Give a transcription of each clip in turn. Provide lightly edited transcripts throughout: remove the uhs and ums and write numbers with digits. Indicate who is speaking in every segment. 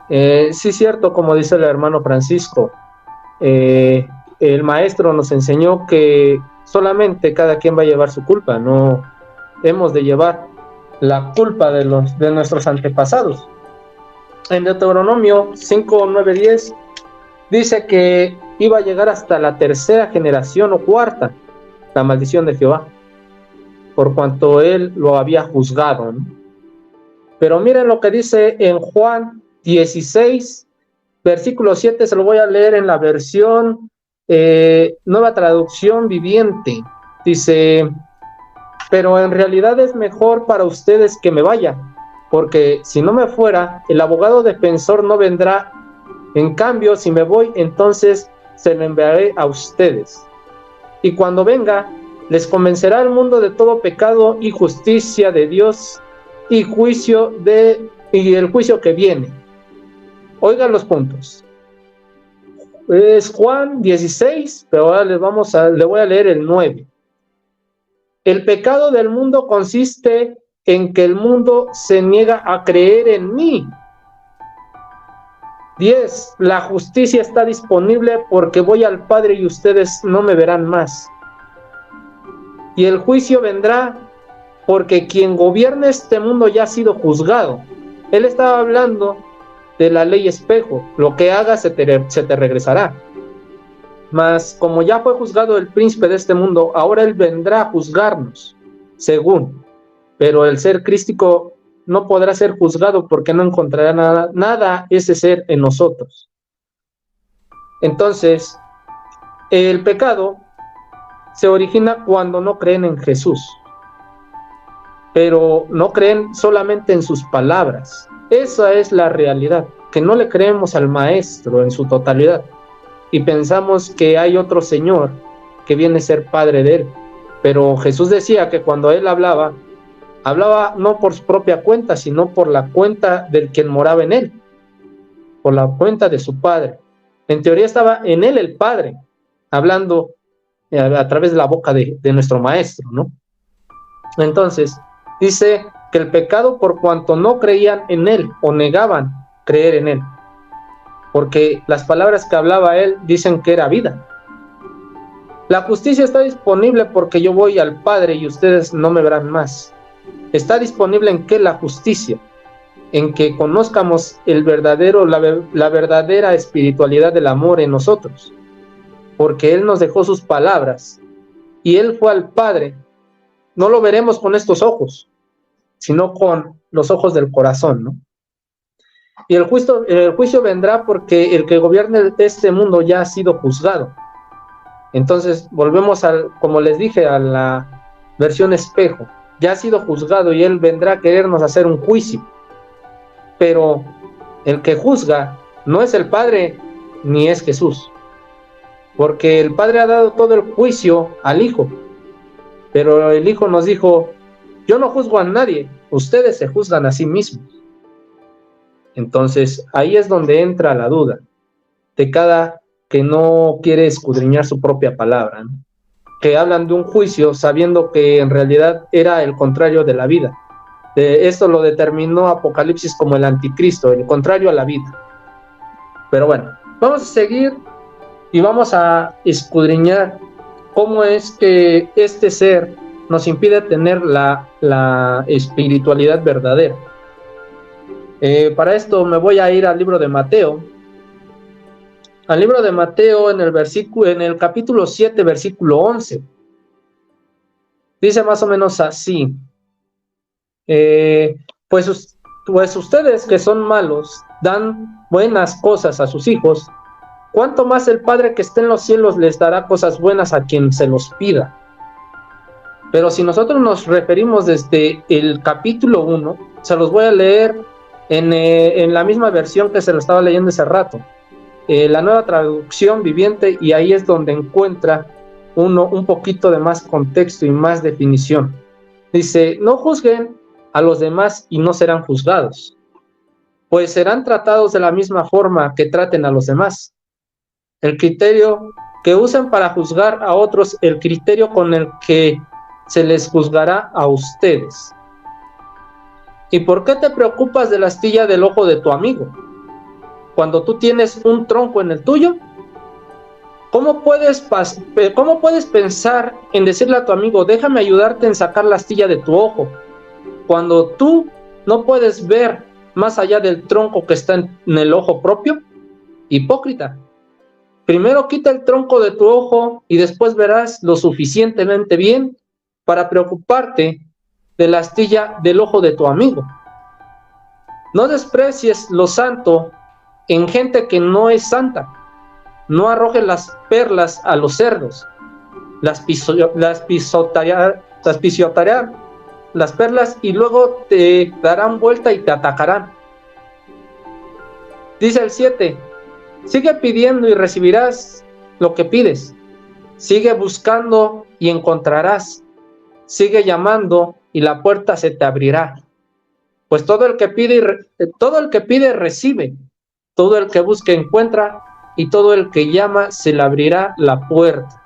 Speaker 1: Sí, cierto, como dice el hermano Francisco, eh, el maestro nos enseñó que solamente cada quien va a llevar su culpa, no hemos de llevar la culpa de nuestros antepasados. En Deuteronomio 5, 9, 10 dice que iba a llegar hasta la tercera generación o cuarta la maldición de Jehová, por cuanto él lo había juzgado, ¿no? Pero miren lo que dice en Juan 16, versículo 7, se lo voy a leer en la versión Nueva Traducción Viviente. Dice: pero en realidad es mejor para ustedes que me vaya, porque si no me fuera, el abogado defensor no vendrá. En cambio, si me voy, entonces se lo enviaré a ustedes. Y cuando venga, les convencerá al mundo de todo pecado y justicia de Dios y el juicio que viene. Oigan los puntos. Es Juan 16, pero ahora le voy a leer el 9. El pecado del mundo consiste en que el mundo se niega a creer en mí. 10. La justicia está disponible porque voy al Padre y ustedes no me verán más. Y el juicio vendrá porque quien gobierna este mundo ya ha sido juzgado. Él estaba hablando de la ley espejo: lo que hagas se te regresará. Mas como ya fue juzgado el príncipe de este mundo, ahora él vendrá a juzgarnos, según. Pero el ser crístico no podrá ser juzgado porque no encontrará nada ese ser en nosotros. Entonces, el pecado se origina cuando no creen en Jesús, pero no creen solamente en sus palabras. Esa es la realidad, que no le creemos al Maestro en su totalidad y pensamos que hay otro Señor que viene a ser Padre de él. Pero Jesús decía que cuando él hablaba no por su propia cuenta, sino por la cuenta del quien moraba en él, por la cuenta de su Padre. En teoría estaba en él el Padre, hablando a través de la boca de nuestro Maestro, ¿no? Entonces, dice que el pecado por cuanto no creían en él o negaban creer en él, porque las palabras que hablaba él dicen que era vida. La justicia está disponible porque yo voy al Padre y ustedes no me verán más. Está disponible en qué la justicia, en que conozcamos la verdadera espiritualidad del amor en nosotros, porque él nos dejó sus palabras y él fue al Padre. No lo veremos con estos ojos, sino con los ojos del corazón, ¿no? Y el juicio vendrá porque el que gobierna este mundo ya ha sido juzgado. Entonces volvemos como les dije, a la versión espejo. Ya ha sido juzgado y él vendrá a querernos hacer un juicio. Pero el que juzga no es el Padre ni es Jesús, porque el Padre ha dado todo el juicio al Hijo, pero el Hijo nos dijo: yo no juzgo a nadie, ustedes se juzgan a sí mismos. Entonces ahí es donde entra la duda de cada que no quiere escudriñar su propia palabra, ¿no? Que hablan de un juicio sabiendo que en realidad era el contrario de la vida. Esto lo determinó Apocalipsis como el anticristo, el contrario a la vida. Pero bueno, vamos a seguir y vamos a escudriñar cómo es que este ser nos impide tener la espiritualidad verdadera. Para esto me voy a ir al libro de Mateo. Al libro de Mateo en el capítulo 7, versículo 11. Dice más o menos así: pues ustedes que son malos dan buenas cosas a sus hijos, ¿cuánto más el Padre que está en los cielos les dará cosas buenas a quien se los pida? Pero si nosotros nos referimos desde el capítulo 1, se los voy a leer en la misma versión que se lo estaba leyendo hace rato, la Nueva Traducción Viviente, y ahí es donde encuentra uno un poquito de más contexto y más definición. Dice: no juzguen a los demás y no serán juzgados, pues serán tratados de la misma forma que traten a los demás. El criterio que usen para juzgar a otros, el criterio con el que se les juzgará a ustedes. ¿Y por qué te preocupas de la astilla del ojo de tu amigo? cuando tú tienes un tronco en el tuyo? ¿Cómo puedes pensar en decirle a tu amigo, déjame ayudarte en sacar la astilla de tu ojo, cuando tú no puedes ver más allá del tronco que está en el ojo propio? Hipócrita. Primero quita el tronco de tu ojo y después verás lo suficientemente bien para preocuparte de la astilla del ojo de tu amigo. No desprecies lo santo en gente que no es santa. No arrojes las perlas a los cerdos. Las pisotearán las perlas y luego te darán vuelta y te atacarán. Dice el 7, sigue pidiendo y recibirás lo que pides. Sigue buscando y encontrarás. Sigue llamando y la puerta se te abrirá. Pues todo el que pide recibe. Todo el que busca encuentra, y todo el que llama se le abrirá la puerta.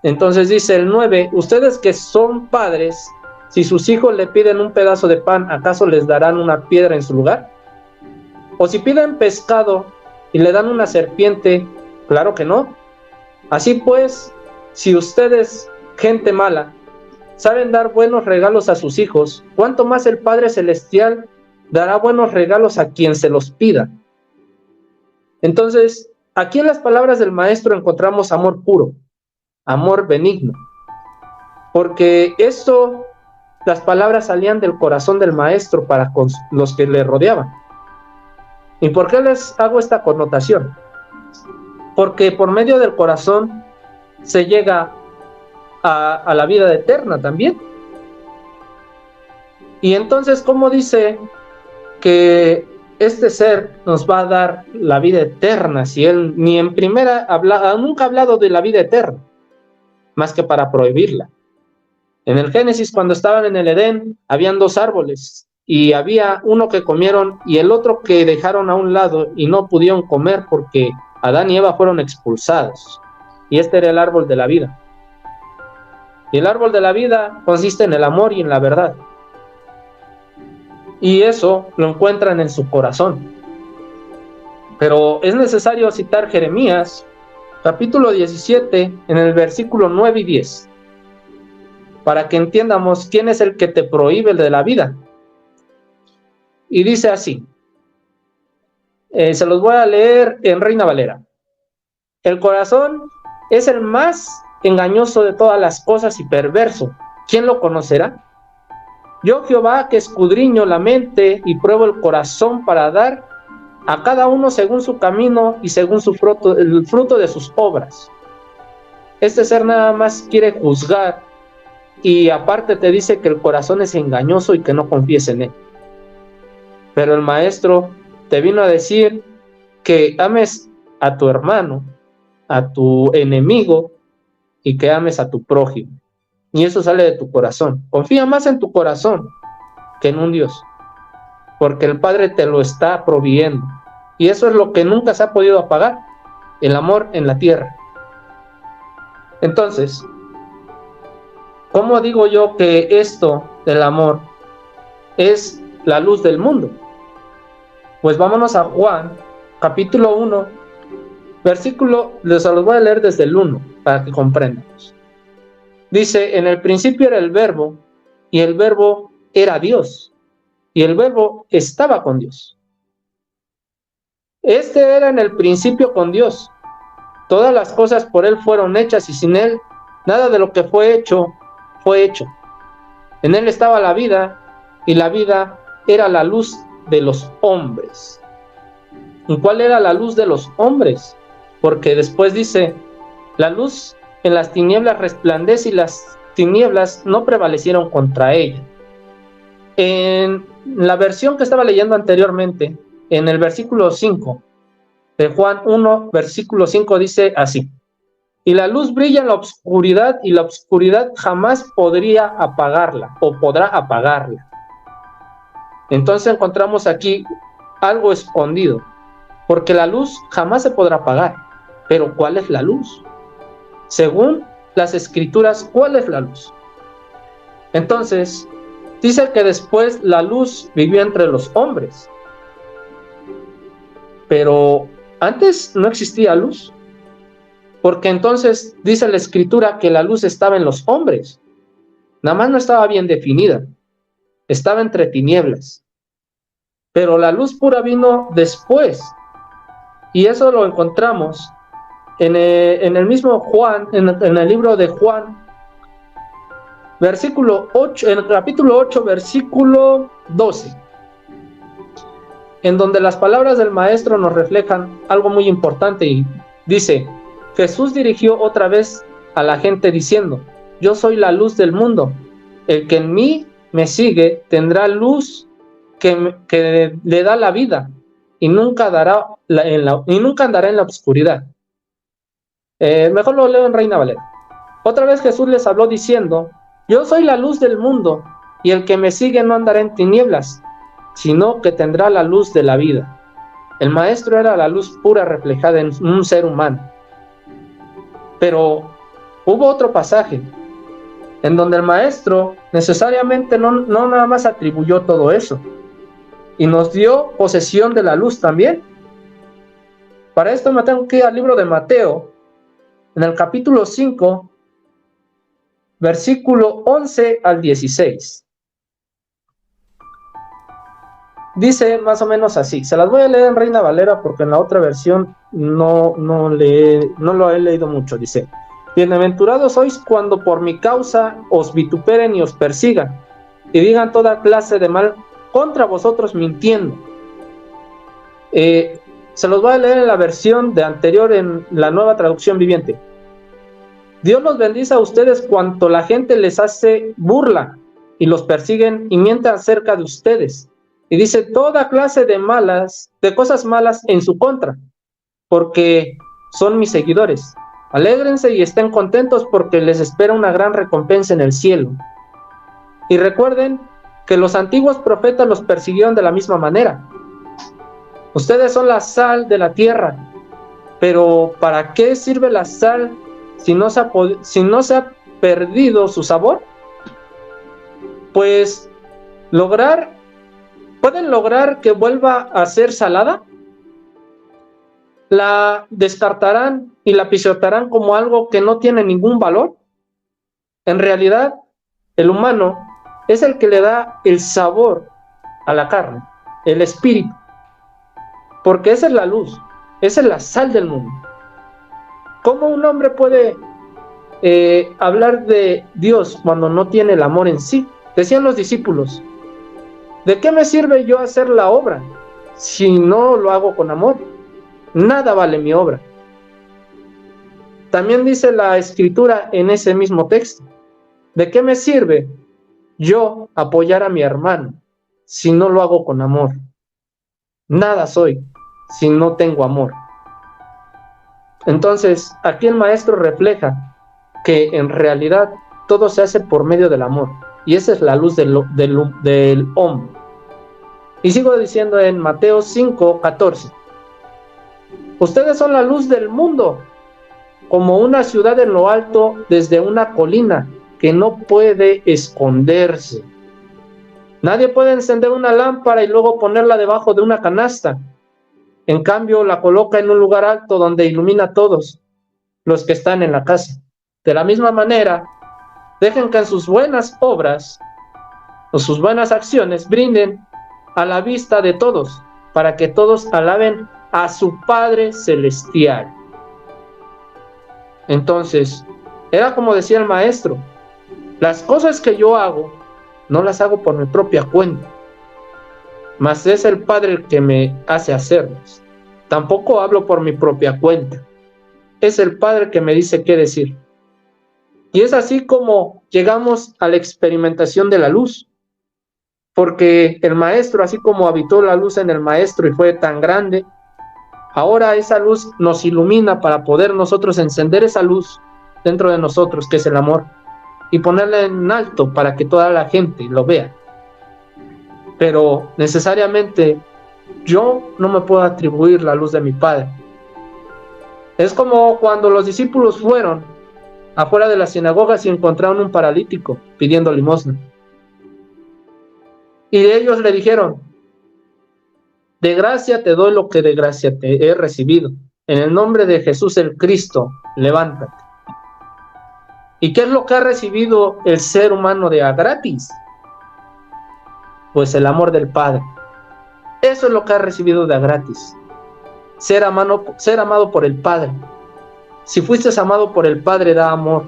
Speaker 1: Entonces dice el 9, ustedes que son padres, si sus hijos le piden un pedazo de pan, ¿acaso les darán una piedra en su lugar? O si piden pescado y le dan una serpiente, claro que no. Así pues, si ustedes, gente mala, saben dar buenos regalos a sus hijos, ¿cuánto más el Padre Celestial dará buenos regalos a quien se los pida? Entonces, aquí en las palabras del maestro encontramos amor puro, amor benigno, porque las palabras salían del corazón del maestro para con los que le rodeaban. ¿Y por qué les hago esta connotación? Porque por medio del corazón se llega a la vida eterna también. Y entonces, ¿cómo dice que este ser nos va a dar la vida eterna si él ni en primera nunca ha hablado de la vida eterna, más que para prohibirla? En el Génesis, cuando estaban en el Edén, habían dos árboles y había uno que comieron y el otro que dejaron a un lado y no pudieron comer porque Adán y Eva fueron expulsados. Y este era el árbol de la vida. Y el árbol de la vida consiste en el amor y en la verdad. Y eso lo encuentran en su corazón. Pero es necesario citar Jeremías, capítulo 17, en el versículo 9 y 10, para que entiendamos quién es el que te prohíbe el de la vida. Y dice así, se los voy a leer en Reina Valera. El corazón es el más engañoso de todas las cosas y perverso. ¿Quién lo conocerá? Yo, Jehová, que escudriño la mente y pruebo el corazón para dar a cada uno según su camino y según su fruto, el fruto de sus obras. Este ser nada más quiere juzgar y aparte te dice que el corazón es engañoso y que no confíes en él. Pero el maestro te vino a decir que ames a tu hermano, a tu enemigo y que ames a tu prójimo. Y eso sale de tu corazón. Confía más en tu corazón que en un Dios, porque el Padre te lo está proveyendo. Y eso es lo que nunca se ha podido apagar, el amor en la tierra. Entonces, ¿cómo digo yo que esto del amor es la luz del mundo? Pues vámonos a Juan, capítulo 1, versículo, les los voy a leer desde el 1, para que comprendamos. Dice, en el principio era el verbo, y el verbo era Dios, y el verbo estaba con Dios. Este era en el principio con Dios. Todas las cosas por él fueron hechas, y sin él nada de lo que fue hecho, fue hecho. En él estaba la vida, y la vida era la luz de los hombres. ¿Y cuál era la luz de los hombres? Porque después dice, la luz en las tinieblas resplandece y las tinieblas no prevalecieron contra ella. En la versión que estaba leyendo anteriormente, en el versículo 5 de Juan 1, versículo 5 dice así, y la luz brilla en la oscuridad y la oscuridad jamás podría apagarla o podrá apagarla. Entonces encontramos aquí algo escondido, porque la luz jamás se podrá apagar. Pero ¿cuál es la luz? Según las escrituras, ¿cuál es la luz? Entonces, dice que después la luz vivió entre los hombres. Pero antes no existía luz, porque entonces dice la Escritura que la luz estaba en los hombres, nada más no estaba bien definida, estaba entre tinieblas, pero la luz pura vino después, y eso lo encontramos en el mismo Juan, en el libro de Juan, versículo 8, en el capítulo 8, versículo 12, en donde las palabras del maestro nos reflejan algo muy importante, y dice: Jesús dirigió otra vez a la gente diciendo: yo soy la luz del mundo, el que en mí me sigue tendrá luz que le da la vida, y nunca andará en la oscuridad. Mejor lo leo en Reina Valera. Otra vez Jesús les habló diciendo: yo soy la luz del mundo, y el que me sigue no andará en tinieblas, sino que tendrá la luz de la vida. El maestro era la luz pura reflejada en un ser humano. Pero hubo otro pasaje en donde el maestro necesariamente no nada más atribuyó todo eso, y nos dio posesión de la luz también. Para esto me tengo que ir al libro de Mateo, en el capítulo 5, versículo 11 al 16. Dice más o menos así. Se las voy a leer en Reina Valera porque en la otra versión no lo he leído mucho. Dice: bienaventurados sois cuando por mi causa os vituperen y os persigan, y digan toda clase de mal contra vosotros mintiendo. Se los voy a leer en la versión de anterior, en la Nueva Traducción Viviente. Dios los bendice a ustedes cuando la gente les hace burla y los persiguen y mienten acerca de ustedes. Y dice toda clase de cosas malas en su contra, porque son mis seguidores. Alégrense y estén contentos porque les espera una gran recompensa en el cielo. Y recuerden que los antiguos profetas los persiguieron de la misma manera. Ustedes son la sal de la tierra, pero ¿para qué sirve la sal si no se ha perdido su sabor? Pues ¿pueden lograr que vuelva a ser salada? ¿La descartarán y la pisotearán como algo que no tiene ningún valor? En realidad, el humano es el que le da el sabor a la carne, el espíritu, porque esa es la luz, esa es la sal del mundo. ¿Cómo un hombre puede hablar de Dios cuando no tiene el amor en sí? Decían los discípulos: ¿de qué me sirve yo hacer la obra si no lo hago con amor? Nada vale mi obra. También dice la Escritura en ese mismo texto: ¿de qué me sirve yo apoyar a mi hermano si no lo hago con amor? Nada soy si no tengo amor. Entonces, aquí el maestro refleja que en realidad todo se hace por medio del amor, y esa es la luz del hombre. Y sigo diciendo en Mateo 5, 14: ustedes son la luz del mundo, como una ciudad en lo alto desde una colina que no puede esconderse. Nadie puede encender una lámpara y luego ponerla debajo de una canasta. En cambio, la coloca en un lugar alto donde ilumina a todos los que están en la casa. De la misma manera, dejen que en sus buenas obras o sus buenas acciones brinden a la vista de todos, para que todos alaben a su Padre Celestial. Entonces, era como decía el maestro: las cosas que yo hago, no las hago por mi propia cuenta, mas es el Padre el que me hace hacerlas. Tampoco hablo por mi propia cuenta, es el Padre que me dice qué decir. Y es así como llegamos a la experimentación de la luz, porque el maestro, así como habitó la luz en el maestro y fue tan grande, ahora esa luz nos ilumina para poder nosotros encender esa luz dentro de nosotros, que es el amor, y ponerla en alto para que toda la gente lo vea. Pero necesariamente yo no me puedo atribuir la luz de mi Padre. Es como cuando los discípulos fueron afuera de las sinagogas y encontraron un paralítico pidiendo limosna. Y ellos le dijeron: De gracia te doy lo que de gracia te he recibido. En el nombre de Jesús el Cristo, levántate. ¿Y qué es lo que ha recibido el ser humano de a gratis? Pues el amor del Padre. Eso es lo que ha recibido de a gratis. Ser amado por el Padre. Si fuiste amado por el Padre, da amor.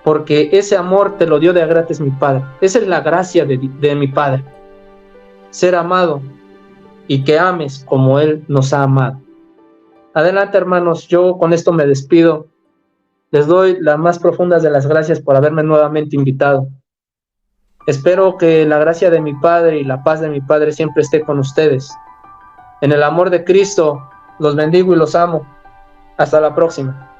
Speaker 1: Porque ese amor te lo dio de a gratis mi Padre. Esa es la gracia de mi Padre. Ser amado y que ames como Él nos ha amado. Adelante, hermanos, yo con esto me despido. Les doy las más profundas de las gracias por haberme nuevamente invitado. Espero que la gracia de mi Padre y la paz de mi Padre siempre esté con ustedes. En el amor de Cristo, los bendigo y los amo. Hasta la próxima.